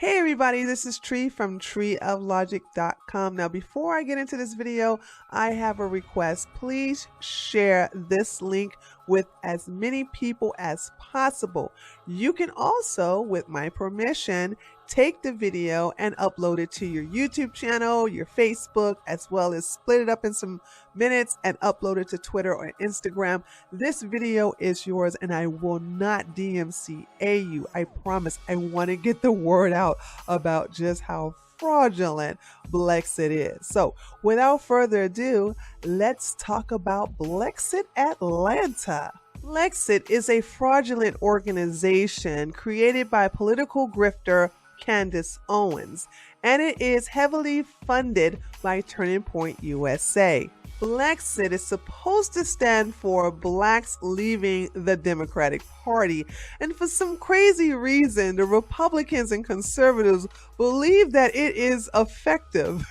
Hey everybody, this is Tree from treeoflogic.com. Now before I get into this video, I have a request. Please share this link with as many people as possible. You can also, with my permission, take the video and upload it to your YouTube channel, your Facebook, as well as split it up in some minutes and upload it to Twitter or Instagram. This video is yours and I will not DMCA you. I promise. I want to get the word out about just how fraudulent BLEXIT is. So without further ado, let's talk about BLEXIT Atlanta. BLEXIT is a fraudulent organization created by political grifter Candace Owens, and it is heavily funded by Turning Point USA. BLEXIT is supposed to stand for Blacks Leaving the Democratic Party, and for some crazy reason, the Republicans and conservatives believe that it is effective.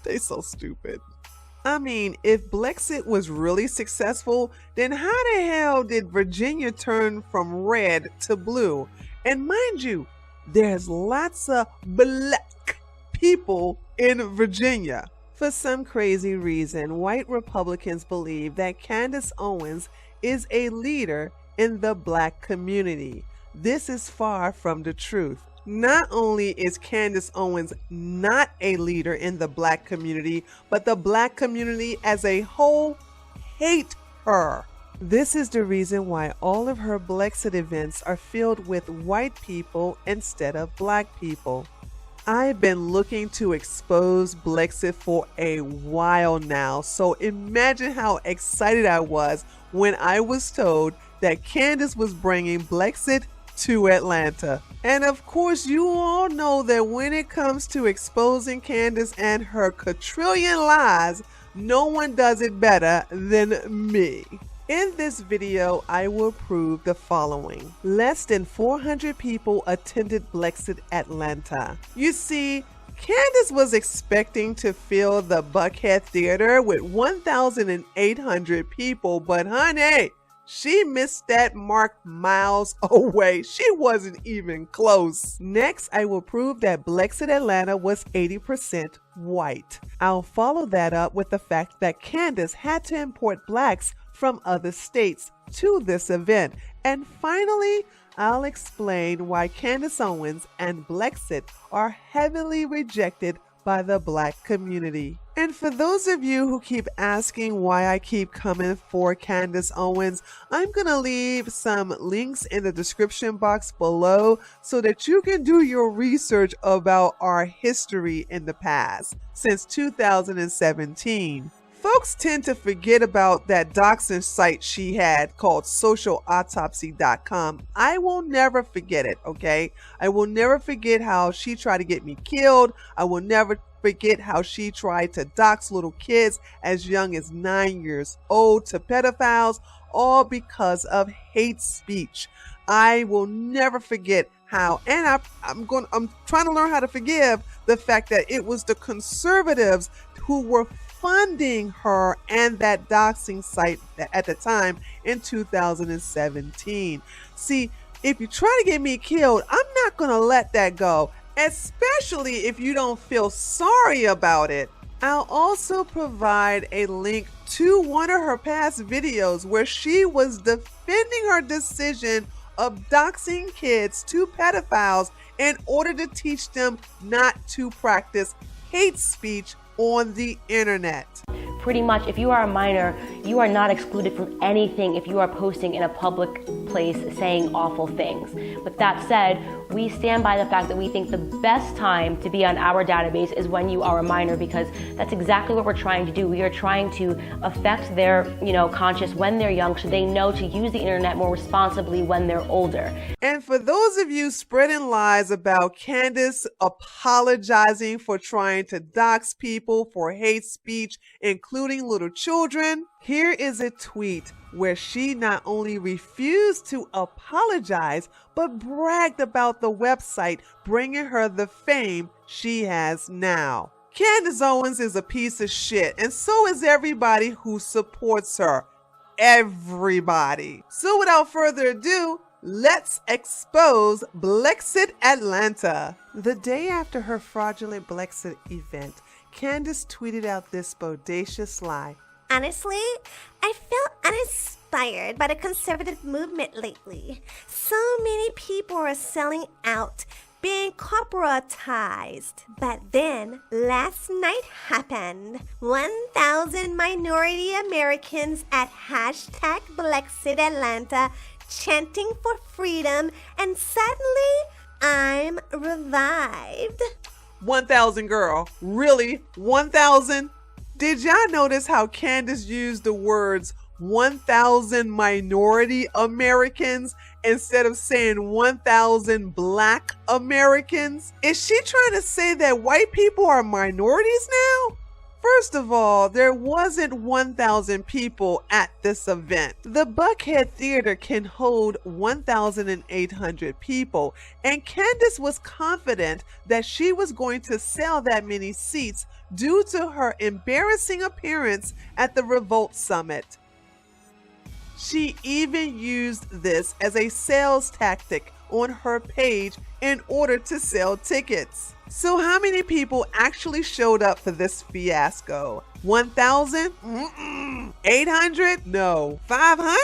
They so stupid. I mean, if BLEXIT was really successful, then how the hell did Virginia turn from red to blue? And mind you, there's lots of black people in Virginia. For some crazy reason, white Republicans believe that Candace Owens is a leader in the black community. This is far from the truth. Not only is Candace Owens not a leader in the black community, but the black community as a whole hate her. This is the reason why all of her BLEXIT events are filled with white people instead of black people. I've been looking to expose BLEXIT for a while now, so imagine how excited I was when I was told that Candace was bringing BLEXIT to Atlanta. And of course, you all know that when it comes to exposing Candace and her quadrillion lies, no one does it better than me. In this video, I will prove the following. Less than 400 people attended BLEXIT Atlanta. You see, Candace was expecting to fill the Buckhead Theater with 1,800 people, but honey, she missed that mark miles away. She wasn't even close. Next, I will prove that BLEXIT Atlanta was 80% white. I'll follow that up with the fact that Candace had to import blacks from other states to this event. And finally, I'll explain why Candace Owens and BLEXIT are heavily rejected by the black community. And for those of you who keep asking why I keep coming for Candace Owens, I'm gonna leave some links in the description box below so that you can do your research about our history in the past since 2017. Folks tend to forget about that doxing site she had called socialautopsy.com. I will never forget it, okay? I will never forget how she tried to get me killed. I will never forget how she tried to dox little kids as young as 9 years old to pedophiles, all because of hate speech. I will never forget how, and I'm trying to learn how to forgive the fact that it was the conservatives who were funding her and that doxing site at the time in 2017. See, if you try to get me killed, I'm not going to let that go, especially if you don't feel sorry about it. I'll also provide a link to one of her past videos where she was defending her decision of doxing kids to pedophiles in order to teach them not to practice hate speech on the internet. Pretty much, if you are a minor, you are not excluded from anything if you are posting in a public place saying awful things. With that said, we stand by the fact that we think the best time to be on our database is when you are a minor, because that's exactly what we're trying to do. We are trying to affect their, conscious when they're young so they know to use the internet more responsibly when they're older. And for those of you spreading lies about Candace apologizing for trying to dox people for hate speech, including little children, here is a tweet where she not only refused to apologize, but bragged about the website bringing her the fame she has now. Candace Owens is a piece of shit, and so is everybody who supports her. Everybody. So without further ado, Let's expose BLEXIT Atlanta. The day after her fraudulent BLEXIT event, Candace tweeted out this bodacious lie. Honestly, I feel uninspired by the conservative movement lately. So many people are selling out, being corporatized. But then, last night happened. 1,000 minority Americans at hashtag BLEXIT Atlanta chanting for freedom, and suddenly, I'm revived. 1,000, girl. Really? 1,000? Did y'all notice how Candace used the words 1,000 minority Americans instead of saying 1,000 Black Americans? Is she trying to say that white people are minorities now? First of all, there wasn't 1,000 people at this event. The Buckhead Theater can hold 1,800 people, and Candace was confident that she was going to sell that many seats due to her embarrassing appearance at the Revolt Summit. She even used this as a sales tactic on her page in order to sell tickets. So how many people actually showed up for this fiasco? 1,000? 800? No. 500?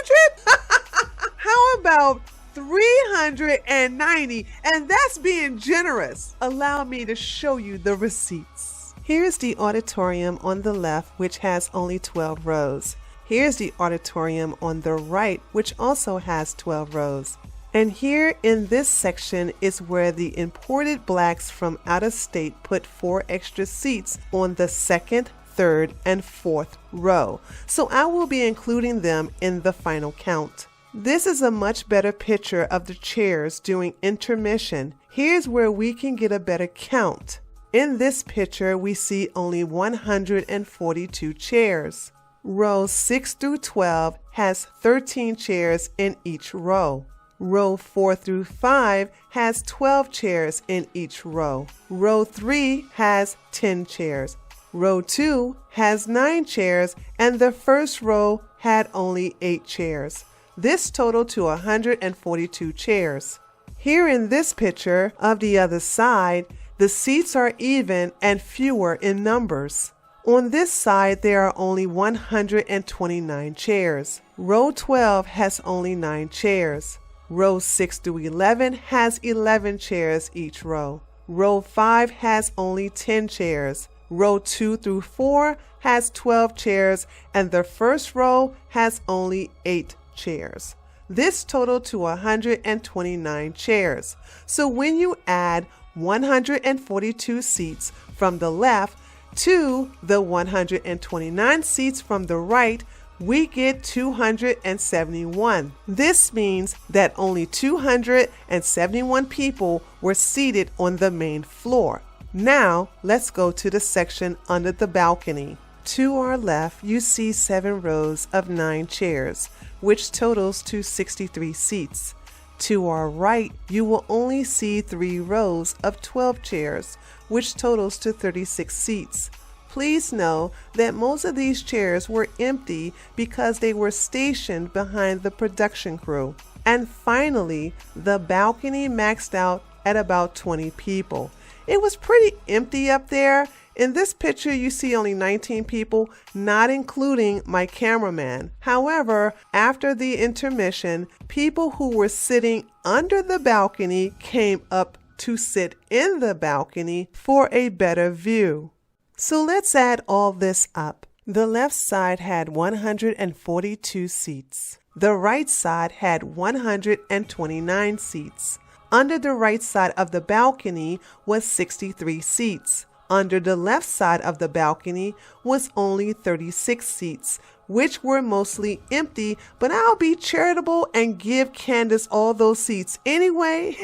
How about 390? And that's being generous. Allow me to show you the receipts. Here's the auditorium on the left, which has only 12 rows. Here's the auditorium on the right, which also has 12 rows. And here in this section is where the imported blacks from out of state put 4 extra seats on the second, third, and fourth row. So I will be including them in the final count. This is a much better picture of the chairs during intermission. Here's where we can get a better count. In this picture, we see only 142 chairs. Rows 6 through 12 has 13 chairs in each row. Row 4 through 5 has 12 chairs in each row. Row 3 has 10 chairs. Row 2 has 9 chairs, and the first row had only 8 chairs. This totaled to 142 chairs. Here in this picture of the other side, the seats are even and fewer in numbers. On this side, there are only 129 chairs. Row 12 has only 9 chairs. Row 6 through 11 has 11 chairs each row. Row 5 has only 10 chairs. Row 2 through 4 has 12 chairs, and the first row has only 8 chairs. This totaled to 129 chairs. So when you add 142 seats from the left to the 129 seats from the right, we get 271. This means that only 271 people were seated on the main floor. Now, let's go to the section under the balcony. To our left, you see 7 rows of 9 chairs, which totals to 63 seats. To our right, you will only see 3 rows of 12 chairs, which totals to 36 seats. Please know that most of these chairs were empty because they were stationed behind the production crew. And finally, the balcony maxed out at about 20 people. It was pretty empty up there. In this picture, you see only 19 people, not including my cameraman. However, after the intermission, people who were sitting under the balcony came up to sit in the balcony for a better view. So let's add all this up. The left side had 142 seats. The right side had 129 seats. Under the right side of the balcony was 63 seats. Under the left side of the balcony was only 36 seats, which were mostly empty, but I'll be charitable and give Candace all those seats anyway,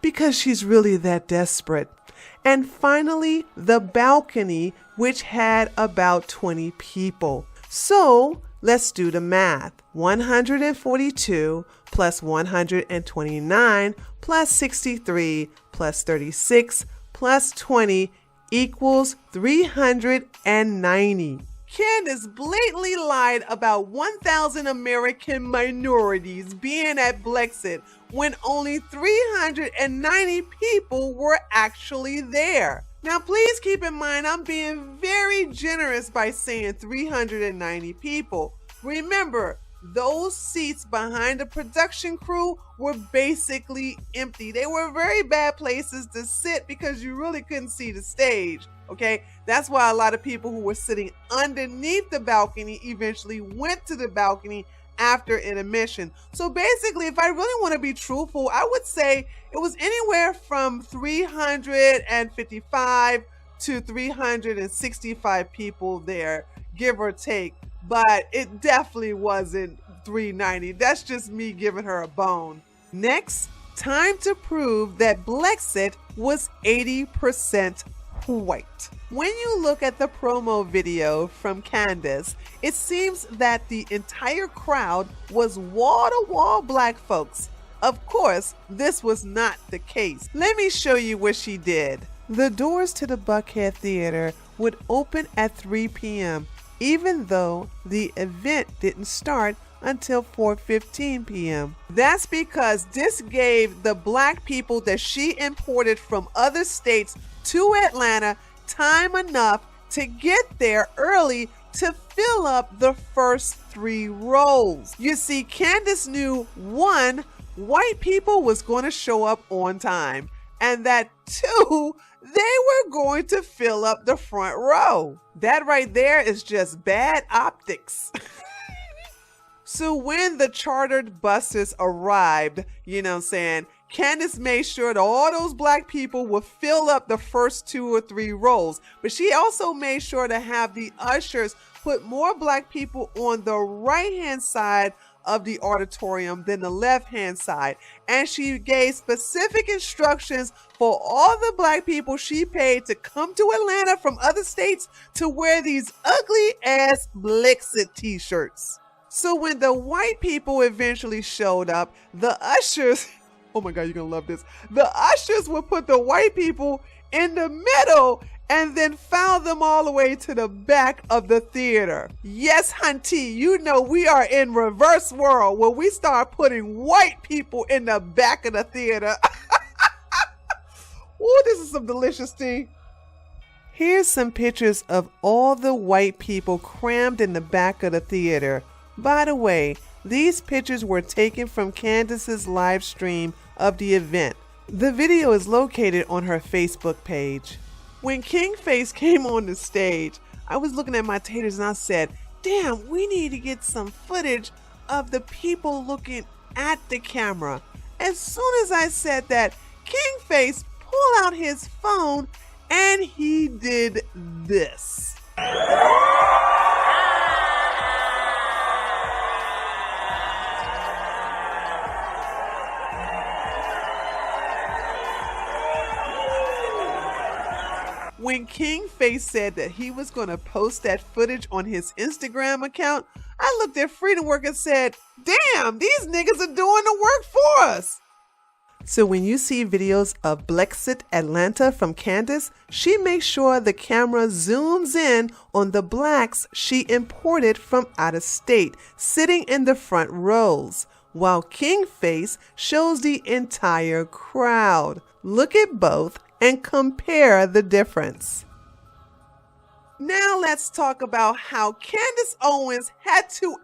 because she's really that desperate. And finally, the balcony, which had about 20 people. So let's do the math. 142 plus 129 plus 63 plus 36 plus 20 equals 390. Candace blatantly lied about 1,000 American minorities being at BLEXIT when only 390 people were actually there. Now, please keep in mind, I'm being very generous by saying 390 people. Remember, those seats behind the production crew were basically empty. They were very bad places to sit because you really couldn't see the stage, okay? That's why a lot of people who were sitting underneath the balcony eventually went to the balcony after intermission. So basically, if I really want to be truthful, I would say it was anywhere from 355 to 365 people there, give or take. But it definitely wasn't 390. That's just me giving her a bone. Next, time to prove that BLEXIT was 80% white. When you look at the promo video from Candace, it seems that the entire crowd was wall-to-wall black folks. Of course, this was not the case. Let me show you what she did. The doors to the Buckhead Theater would open at 3 p.m. even though the event didn't start until 4:15 p.m. That's because this gave the black people that she imported from other states to Atlanta time enough to get there early to fill up the first 3 rows. You see, Candace knew 1, white people was going to show up on time, and that 2, they were going to fill up the front row. That right there is just bad optics. So when the chartered buses arrived, you know what I'm saying, Candace made sure that all those black people would fill up the first 2 or 3 rows. But she also made sure to have the ushers put more black people on the right-hand side of the auditorium than the left-hand side. And she gave specific instructions for all the black people she paid to come to Atlanta from other states to wear these ugly-ass BLEXIT t-shirts. So when the white people eventually showed up, the ushers, oh my God, you're gonna love this. The ushers would put the white people in the middle and then found them all the way to the back of the theater. Yes, hunty, you know we are in reverse world where we start putting white people in the back of the theater. Ooh, this is some delicious tea. Here's some pictures of all the white people crammed in the back of the theater. By the way, these pictures were taken from Candace's live stream of the event. The video is located on her Facebook page. When King Face came on the stage, I was looking at my taters and I said, damn, we need to get some footage of the people looking at the camera. As soon as I said that, King Face pulled out his phone and he did this. When King Face said that he was going to post that footage on his Instagram account, I looked at Freedom Work and said, damn, these niggas are doing the work for us. So when you see videos of BLEXIT Atlanta from Candace, she makes sure the camera zooms in on the blacks she imported from out of state, sitting in the front rows, while King Face shows the entire crowd. Look at both and compare the difference. Now let's talk about how Candace Owens had to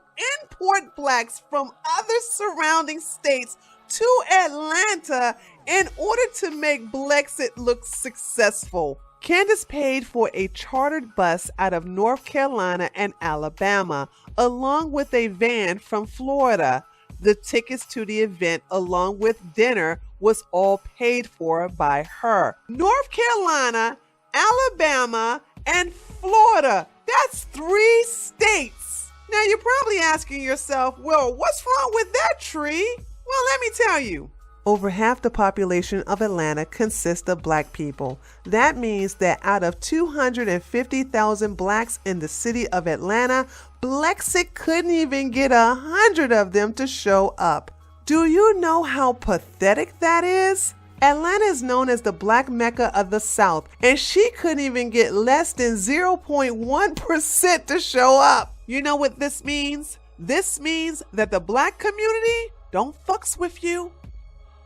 import blacks from other surrounding states to Atlanta in order to make BLEXIT look successful. Candace paid for a chartered bus out of North Carolina and Alabama, along with a van from Florida. The tickets to the event, along with dinner, was all paid for by her. North Carolina, Alabama, and Florida. That's 3 states. Now you're probably asking yourself, well, what's wrong with that, Tree? Well, let me tell you. Over half the population of Atlanta consists of black people. That means that out of 250,000 blacks in the city of Atlanta, BLEXIT couldn't even get 100 of them to show up. Do you know how pathetic that is? Atlanta is known as the Black Mecca of the South, and she couldn't even get less than 0.1% to show up. You know what this means? This means that the black community don't fucks with you.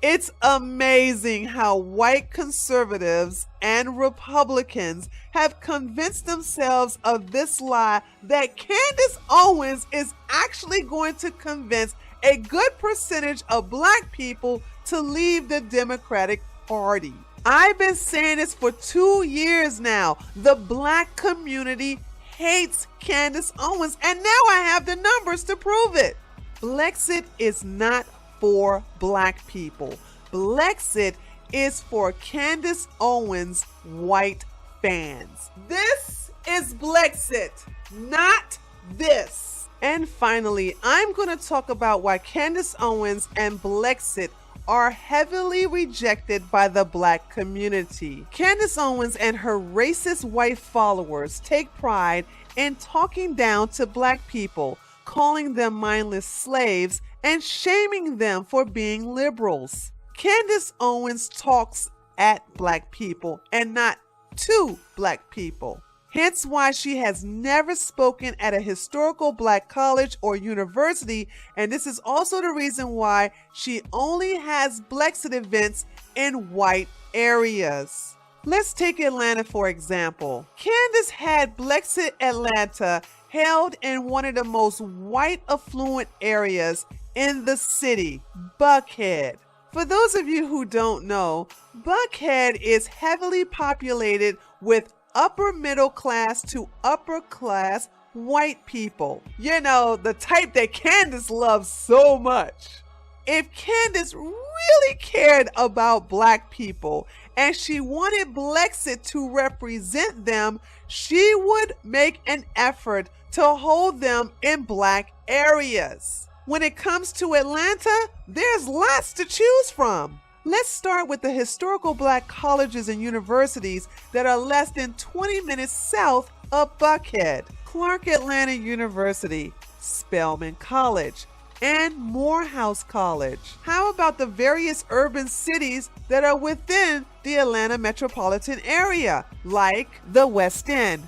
It's amazing how white conservatives and Republicans have convinced themselves of this lie that Candace Owens is actually going to convince a good percentage of black people to leave the Democratic Party. I've been saying this for 2 years now. The black community hates Candace Owens, and now I have the numbers to prove it. BLEXIT is not for black people. BLEXIT is for Candace Owens white fans. This is BLEXIT, not this. And finally, I'm going to talk about why Candace Owens and BLEXIT are heavily rejected by the black community. Candace Owens and her racist white followers take pride in talking down to black people, calling them mindless slaves and shaming them for being liberals. Candace Owens talks at black people and not to black people. Hence why she has never spoken at a historical black college or university, and this is also the reason why she only has BLEXIT events in white areas. Let's take Atlanta for example. Candace had BLEXIT Atlanta held in one of the most white affluent areas in the city, Buckhead. For those of you who don't know, Buckhead is heavily populated with upper middle class to upper class white people. You know, the type that Candace loves so much. If Candace really cared about black people and she wanted BLEXIT to represent them, she would make an effort to hold them in black areas. When it comes to Atlanta, there's lots to choose from. Let's start with the historical black colleges and universities that are less than 20 minutes south of Buckhead. Clark Atlanta University, Spelman College, and Morehouse College. How about the various urban cities that are within the Atlanta metropolitan area, like the West End,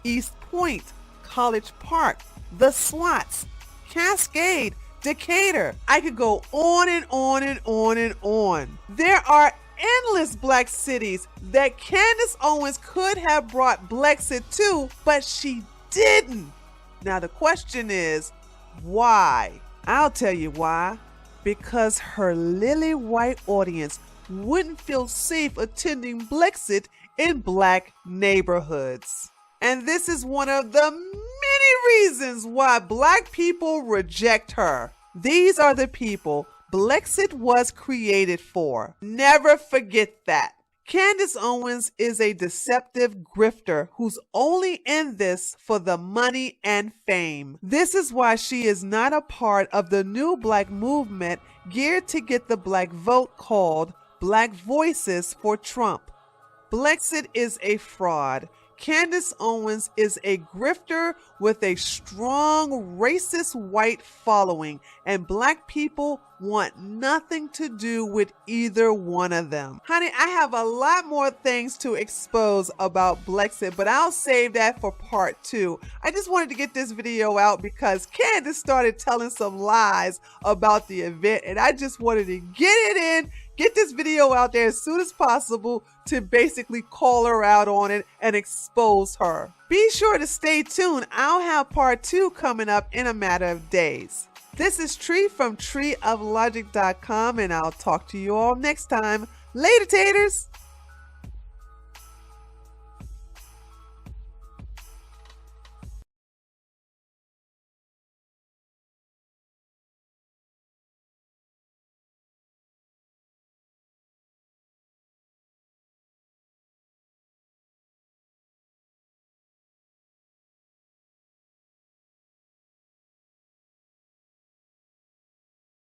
East Point, College Park, the Slots, Cascade, Decatur. I could go on and on and on and on. There are endless black cities that Candace Owens could have brought BLEXIT to, but she didn't. Now the question is, why? I'll tell you why. Because her lily white audience wouldn't feel safe attending BLEXIT in black neighborhoods. And this is one of the many reasons why black people reject her. These are the people BLEXIT was created for. Never forget that. Candace Owens is a deceptive grifter who's only in this for the money and fame. This is why she is not a part of the new black movement geared to get the black vote called Black Voices for Trump. BLEXIT is a fraud. Candace Owens is a grifter with a strong racist white following, and black people want nothing to do with either one of them. Honey, I have a lot more things to expose about BLEXIT, but I'll save that for part 2. I just wanted to get this video out because Candace started telling some lies about the event, and I just wanted to get it in, get this video out there as soon as possible to basically call her out on it and expose her. Be sure to stay tuned. I'll have part 2 coming up in a matter of days. This is Tree from treeoflogic.com, and I'll talk to you all next time. Later, taters!